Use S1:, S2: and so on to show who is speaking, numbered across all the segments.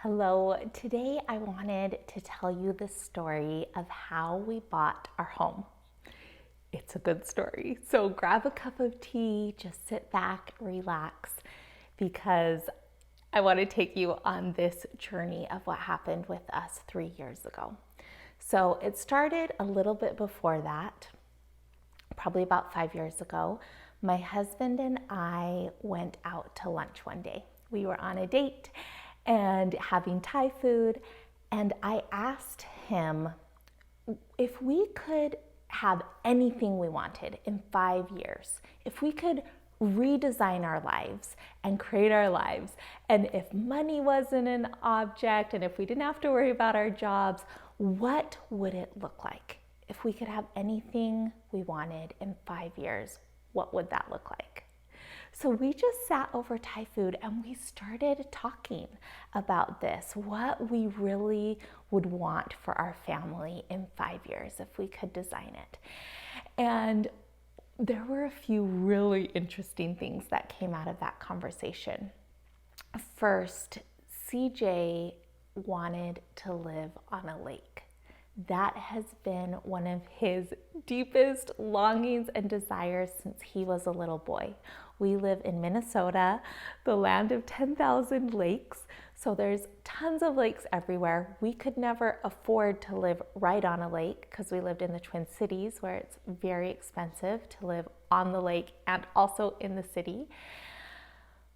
S1: Hello, today I wanted to tell you the story of how we bought our home. It's a good story, so grab a cup of tea, just sit back, relax, because I want to take you on this journey of what happened with us 3 years ago. So it started a little bit before that, probably about 5 years ago. My husband and I went out to lunch one day. We were on a date and having Thai food, and I asked him if we could have anything we wanted in 5 years, if we could redesign our lives and create our lives, and if money wasn't an object, and if we didn't have to worry about our jobs, what would it look like? If we could have anything we wanted in 5 years, what would that look like? So we just sat over Thai food and we started talking about this, what we really would want for our family in 5 years if we could design it. And there were a few really interesting things that came out of that conversation. First, CJ wanted to live on a lake. That has been one of his deepest longings and desires since he was a little boy. We live in Minnesota, the land of 10,000 lakes. So there's tons of lakes everywhere. We could never afford to live right on a lake because we lived in the Twin Cities, where it's very expensive to live on the lake and also in the city.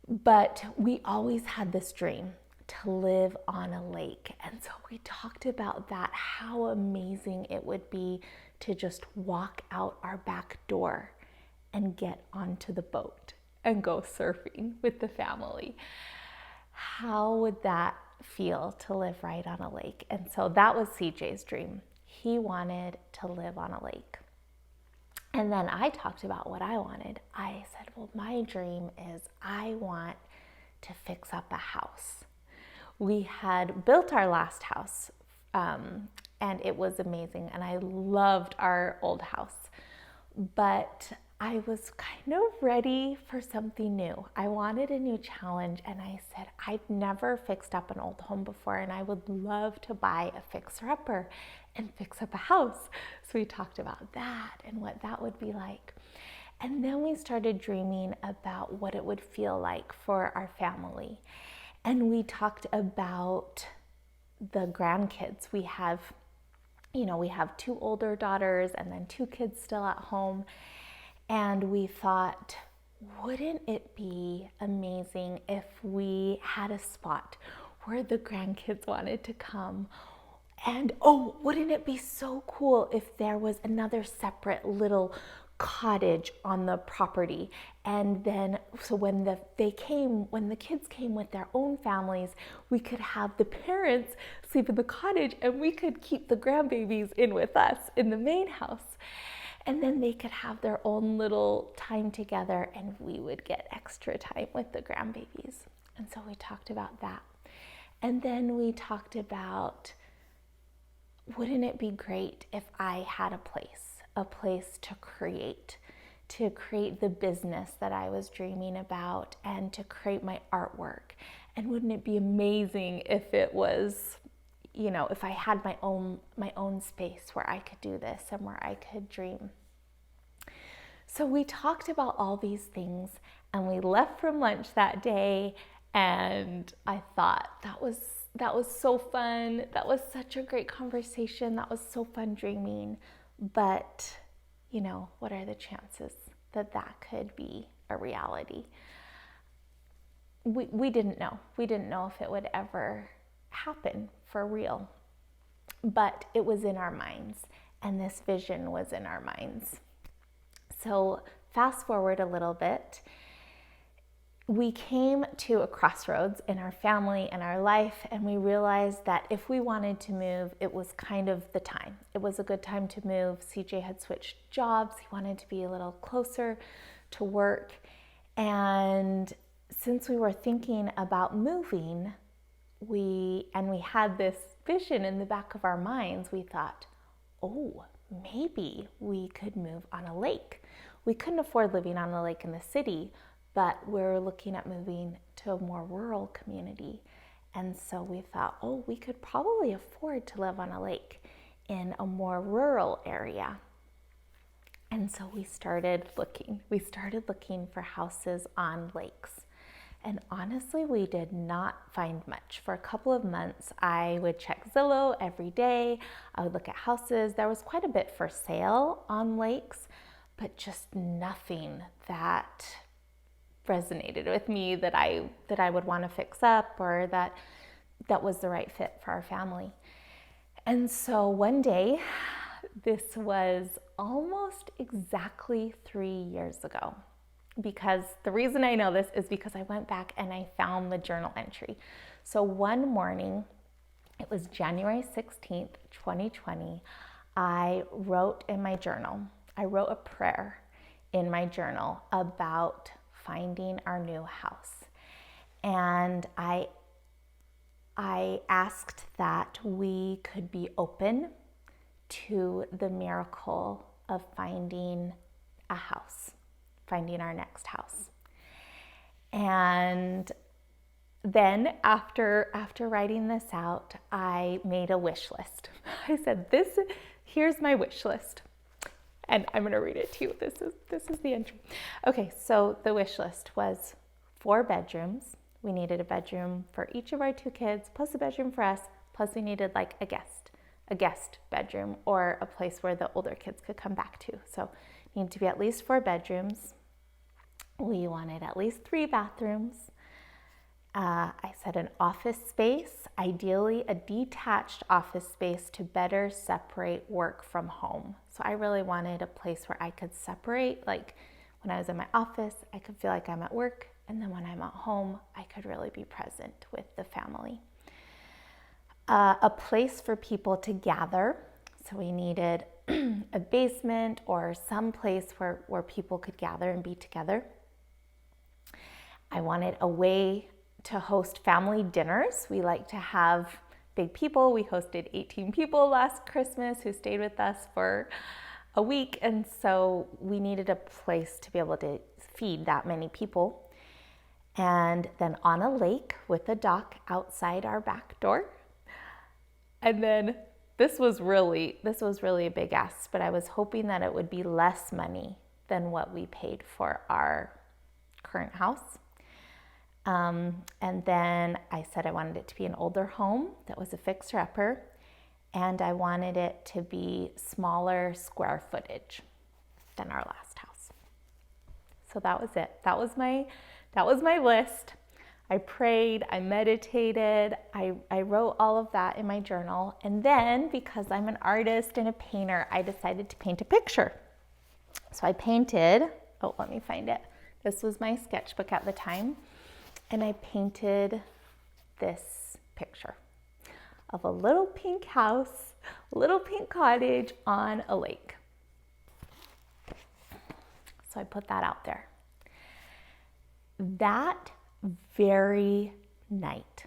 S1: But we always had this dream to live on a lake. And so we talked about that, how amazing it would be to just walk out our back door and get onto the boat and go surfing with the family. How would that feel to live right on a lake? And so that was CJ's dream. He wanted to live on a lake. And then I talked about what I wanted. I said, well, my dream is I want to fix up a house. We had built our last house, and it was amazing, and I loved our old house. But I was kind of ready for something new. I wanted a new challenge, and I said, I've never fixed up an old home before, and I would love to buy a fixer-upper and fix up a house. So we talked about that and what that would be like. And then we started dreaming about what it would feel like for our family. And we talked about the grandkids. We have 2 older daughters and then 2 kids still at home. And we thought, wouldn't it be amazing if we had a spot where the grandkids wanted to come? And wouldn't it be so cool if there was another separate little cottage on the property? And then so when the kids came with their own families, we could have the parents sleep in the cottage and we could keep the grandbabies in with us in the main house. And then they could have their own little time together and we would get extra time with the grandbabies. And so we talked about that. And then we talked about, wouldn't it be great if I had a place to create the business that I was dreaming about and to create my artwork? And wouldn't it be amazing if it was, if I had my own space where I could do this and where I could dream? So we talked about all these things and we left from lunch that day, and I thought that was so fun. That was such a great conversation. That was so fun dreaming. But, what are the chances that that could be a reality? We didn't know. We didn't know if it would ever happen for real. But it was in our minds, and this vision was in our minds. So fast forward a little bit. We came to a crossroads in our family and our life, and we realized that if we wanted to move, it was kind of the time. It was a good time to move. CJ had switched jobs. He wanted to be a little closer to work. And since we were thinking about moving, we had this vision in the back of our minds, we thought, maybe we could move on a lake. We couldn't afford living on a lake in the city, but we're looking at moving to a more rural community. And so we thought, oh, we could probably afford to live on a lake in a more rural area. And so we started looking. We started looking for houses on lakes. And honestly, we did not find much. For a couple of months, I would check Zillow every day. I would look at houses. There was quite a bit for sale on lakes, but just nothing that resonated with me that I would want to fix up, or that was the right fit for our family. And so one day, this was almost exactly 3 years ago. Because the reason I know this is because I went back and I found the journal entry. So one morning, it was January 16th, 2020, I wrote in my journal, I wrote a prayer in my journal about finding our new house. And I asked that we could be open to the miracle of finding a house, finding our next house. And then after writing this out, I made a wish list. I said, here's my wish list. And I'm going to read it to you. This is the entry. Okay, so the wish list was 4 bedrooms. We needed a bedroom for each of our 2 kids, plus a bedroom for us, plus we needed like a guest bedroom, or a place where the older kids could come back to. So it needed to be at least 4 bedrooms. We wanted at least 3 bathrooms. I said an office space, ideally a detached office space to better separate work from home. So I really wanted a place where I could separate, like when I was in my office, I could feel like I'm at work, and then when I'm at home, I could really be present with the family. A place for people to gather. So we needed a basement or some place where people could gather and be together. I wanted a way to host family dinners. We like to have big people. We hosted 18 people last Christmas who stayed with us for a week. And so we needed a place to be able to feed that many people. And then on a lake with a dock outside our back door. And then this was really a big ask, but I was hoping that it would be less money than what we paid for our current house. And then I said I wanted it to be an older home that was a fixer-upper, and I wanted it to be smaller square footage than our last house. So that was it. That was my list. I prayed, I meditated, I wrote all of that in my journal. And then, because I'm an artist and a painter, I decided to paint a picture. So I painted, let me find it. This was my sketchbook at the time. And I painted this picture of a little pink house, a little pink cottage on a lake. So I put that out there. That very night,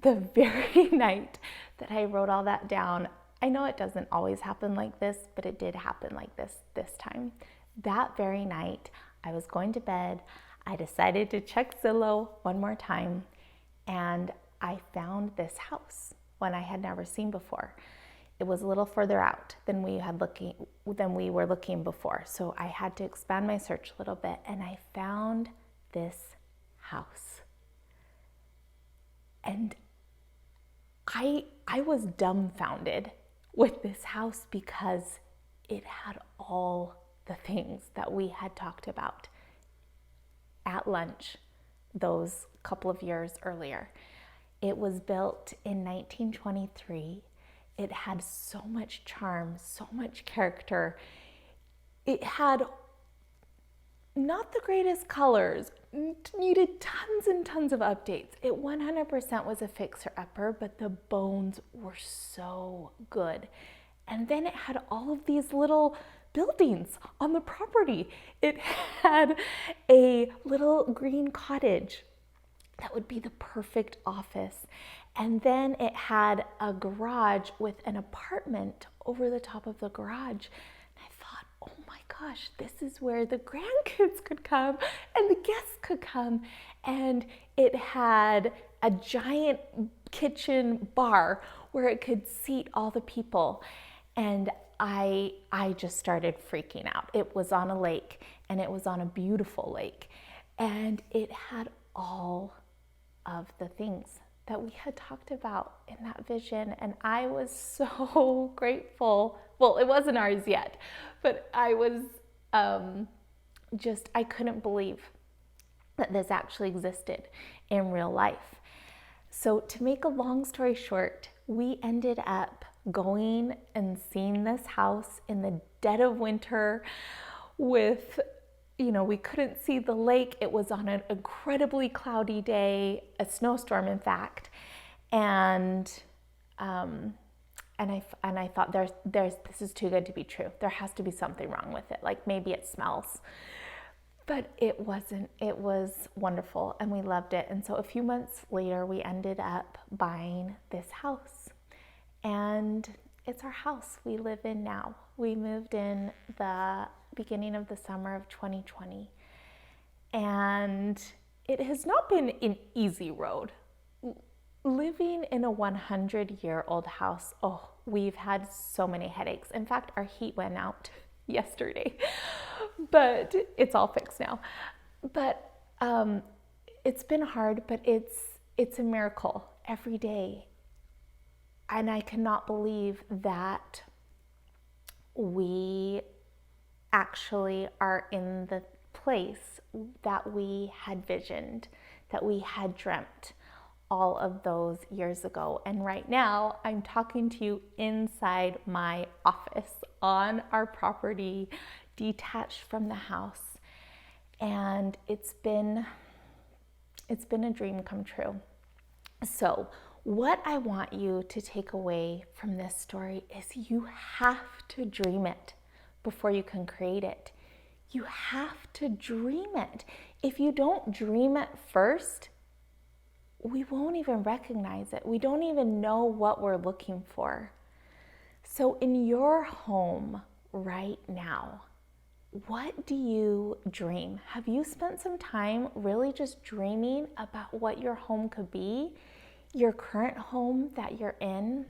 S1: the very night that I wrote all that down, I know it doesn't always happen like this, but it did happen like this time. That very night, I was going to bed. I decided to check Zillow one more time, and I found this house, one I had never seen before. It was a little further out than we were looking before, so I had to expand my search a little bit, and I found this house. And I was dumbfounded with this house because it had all the things that we had talked about at lunch those couple of years earlier. It was built in 1923. It had so much charm, so much character. It had not the greatest colors, needed tons and tons of updates. It 100% was a fixer-upper, but the bones were so good. And then it had all of these little buildings on the property. It had a little green cottage that would be the perfect office. And then it had a garage with an apartment over the top of the garage. And I thought, oh my gosh, this is where the grandkids could come and the guests could come. And it had a giant kitchen bar where it could seat all the people. And I just started freaking out. It was on a lake, and it was on a beautiful lake, and it had all of the things that we had talked about in that vision. And I was so grateful. Well, it wasn't ours yet, but I was I couldn't believe that this actually existed in real life. So to make a long story short, we ended up going and seeing this house in the dead of winter with, we couldn't see the lake. It was on an incredibly cloudy day, a snowstorm in fact. And I thought this is too good to be true. There has to be something wrong with it. Like maybe it smells. But it wasn't. It was wonderful, and we loved it. And so a few months later, we ended up buying this house. And it's our house we live in now. We moved in the beginning of the summer of 2020. And it has not been an easy road. Living in a 100-year-old house, we've had so many headaches. In fact, our heat went out yesterday, but it's all fixed now. But it's been hard, but it's a miracle every day. And I cannot believe that we actually are in the place that we had visioned, that we had dreamt all of those years ago. And right now I'm talking to you inside my office on our property, detached from the house. And it's been a dream come true. So what I want you to take away from this story is you have to dream it before you can create it. You have to dream it. If you don't dream it first, we won't even recognize it. We don't even know what we're looking for. So in your home right now, what do you dream? Have you spent some time really just dreaming about what your home could be? Your current home that you're in?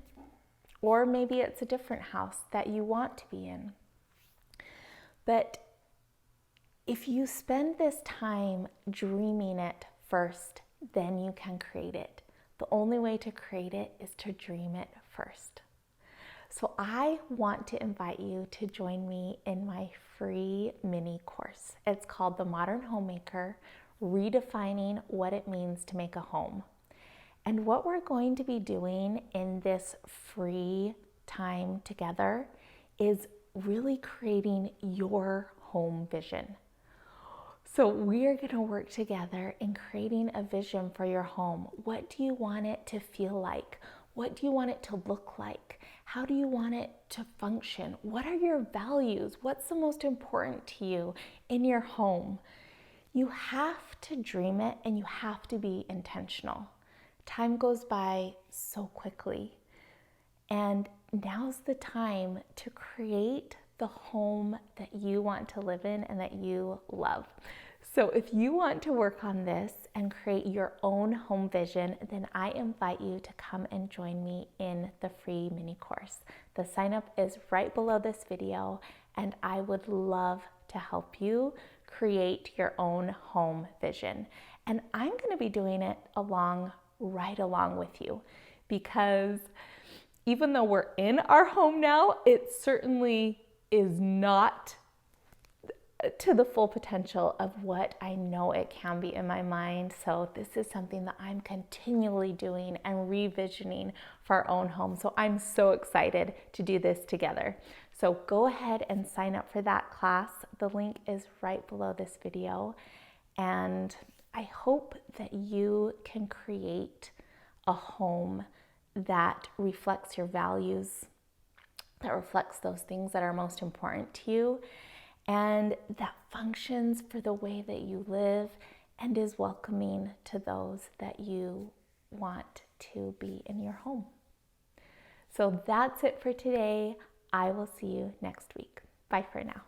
S1: Or maybe it's a different house that you want to be in. But if you spend this time dreaming it first, then you can create it. The only way to create it is to dream it first. So I want to invite you to join me in my free mini course. It's called The Modern Homemaker, Redefining What It Means to Make a Home. And what we're going to be doing in this free time together is really creating your home vision. So we are going to work together in creating a vision for your home. What do you want it to feel like? What do you want it to look like? How do you want it to function? What are your values? What's the most important to you in your home? You have to dream it, and you have to be intentional. Time goes by so quickly, and now's the time to create the home that you want to live in and that you love. So if you want to work on this and create your own home vision, then I invite you to come and join me in the free mini course. The sign up is right below this video, and I would love to help you create your own home vision. And I'm going to be doing it right along with you, because even though we're in our home now, it certainly is not to the full potential of what I know it can be in my mind. So this is something that I'm continually doing and revisioning for our own home. So I'm so excited to do this together. So go ahead and sign up for that class. The link is right below this video. And I hope that you can create a home that reflects your values, that reflects those things that are most important to you, and that functions for the way that you live and is welcoming to those that you want to be in your home. So that's it for today. I will see you next week. Bye for now.